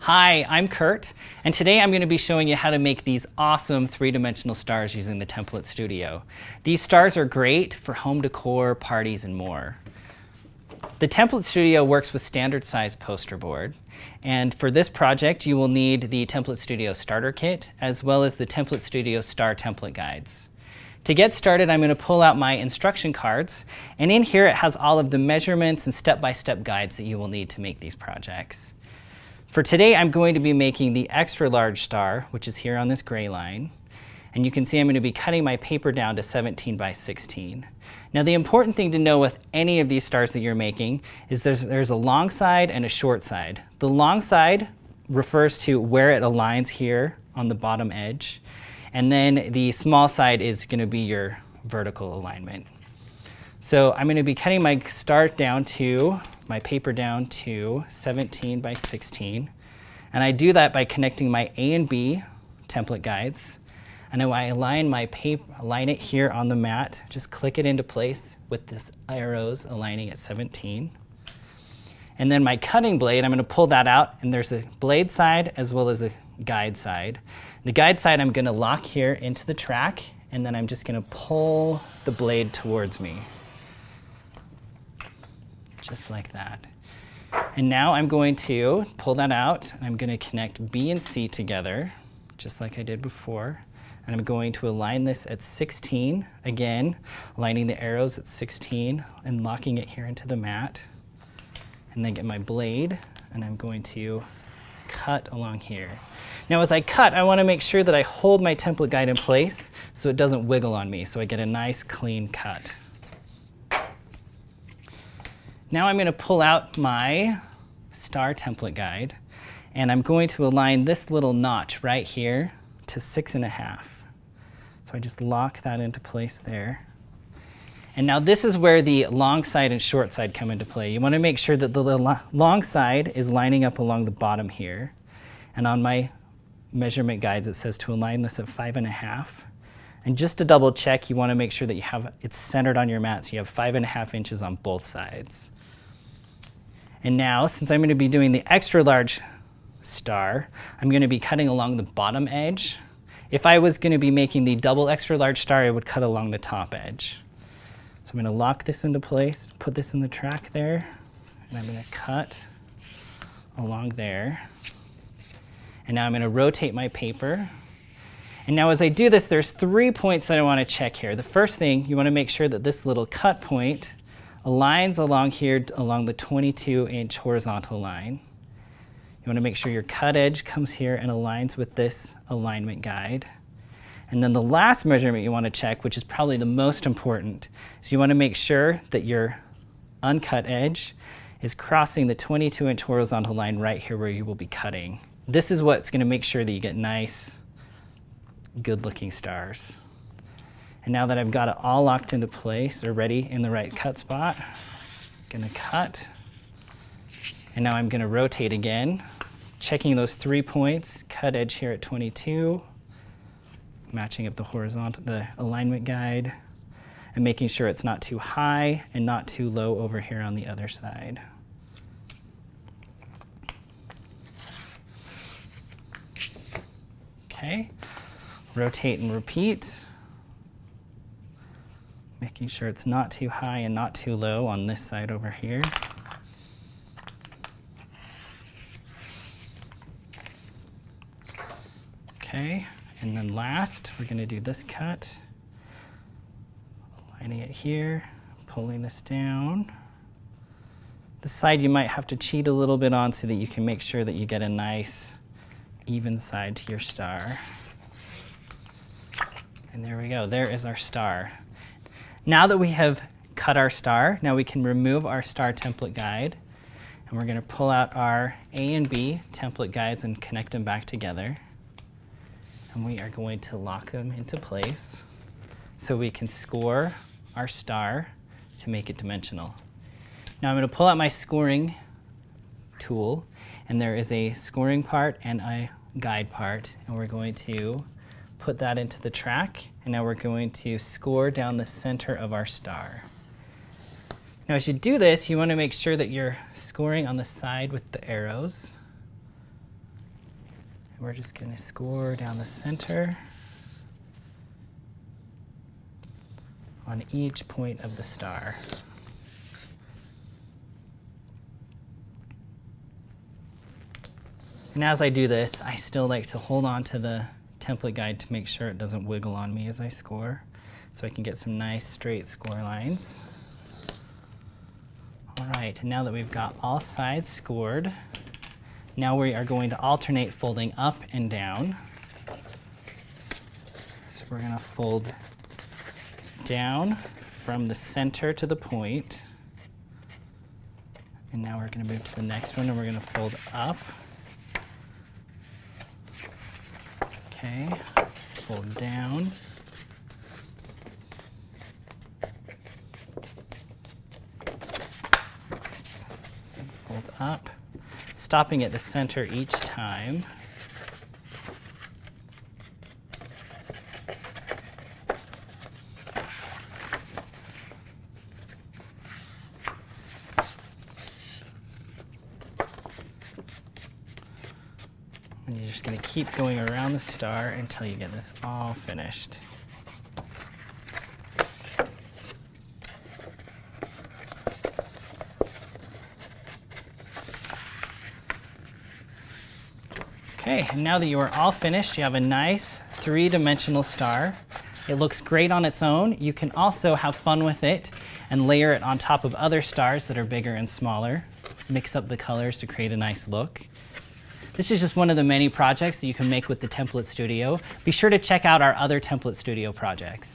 Hi, I'm Kurt, and today I'm going to be showing you how to make these awesome three-dimensional stars using the Template Studio. These stars are great for home decor, parties, and more. The Template Studio works with standard size poster board, and for this project you will need the Template Studio Starter Kit as well as the Template Studio Star Template Guides. To get started, I'm going to pull out my instruction cards, and in here it has all of the measurements and step-by-step guides that you will need to make these projects. For today, I'm going to be making the extra large star, which is here on this gray line. And you can see I'm going to be cutting my paper down to 17 by 16. Now the important thing to know with any of these stars that you're making is there's a long side and a short side. The long side refers to where it aligns here on the bottom edge. And then the small side is going to be your vertical alignment. So I'm going to be cutting my star down to, my paper down to 17 by 16. And I do that by connecting my A and B template guides. And then I align my paper, align it here on the mat, just click it into place with this arrows aligning at 17. And then my cutting blade, I'm going to pull that out, and there's a blade side as well as a guide side. The guide side I'm going to lock here into the track, and then I'm just going to pull the blade towards me. Just like that. And now I'm going to pull that out. I'm going to connect B and C together, just like I did before. And I'm going to align this at 16, again, aligning the arrows at 16 and locking it here into the mat. And then get my blade, and I'm going to cut along here. Now as I cut, I want to make sure that I hold my template guide in place so it doesn't wiggle on me, so I get a nice clean cut. Now I'm going to pull out my star template guide, and I'm going to align this little notch right here to 6.5. So I just lock that into place there. And now this is where the long side and short side come into play. You want to make sure that the long side is lining up along the bottom here. And on my measurement guides it says to align this at 5.5. And just to double check, you want to make sure that you have it's centered on your mat, so you have 5.5 inches on both sides. And now, since I'm going to be doing the extra large star, I'm going to be cutting along the bottom edge. If I was going to be making the double extra large star, I would cut along the top edge. So I'm going to lock this into place, put this in the track there, and I'm going to cut along there. And now I'm going to rotate my paper. And now as I do this, there's 3 points that I want to check here. The first thing, you want to make sure that this little cut point aligns along here along the 22-inch horizontal line. You want to make sure your cut edge comes here and aligns with this alignment guide. And then the last measurement you want to check, which is probably the most important, is you want to make sure that your uncut edge is crossing the 22-inch horizontal line right here where you will be cutting. This is what's going to make sure that you get nice, good-looking stars. And now that I've got it all locked into place or ready in the right cut spot, I'm going to cut. And now I'm going to rotate again, checking those 3 points, cut edge here at 22, matching up the horizontal, the alignment guide, and making sure it's not too high and not too low over here on the other side. Okay, rotate and repeat, making sure it's not too high and not too low on this side over here. Okay, and then last, we're going to do this cut, aligning it here, pulling this down. This side you might have to cheat a little bit on so that you can make sure that you get a nice even side to your star. And there we go, there is our star. Now that we have cut our star, now we can remove our star template guide, and we're going to pull out our A and B template guides and connect them back together. And we are going to lock them into place so we can score our star to make it dimensional. Now I'm going to pull out my scoring tool, and there is a scoring part and a guide part, and we're going to put that into the track, and now we're going to score down the center of our star. Now as you do this, you want to make sure that you're scoring on the side with the arrows. We're just going to score down the center on each point of the star. And as I do this, I still like to hold on to the template guide to make sure it doesn't wiggle on me as I score, so I can get some nice straight score lines. All right, now that we've got all sides scored, now we are going to alternate folding up and down. So we're going to fold down from the center to the point. And now we're going to move to the next one and we're going to fold up. Okay, fold down. And fold up, stopping at the center each time. And you're just going to keep going around the star until you get this all finished. Okay, and now that you are all finished, you have a nice three-dimensional star. It looks great on its own. You can also have fun with it and layer it on top of other stars that are bigger and smaller. Mix up the colors to create a nice look. This is just one of the many projects that you can make with the Template Studio. Be sure to check out our other Template Studio projects.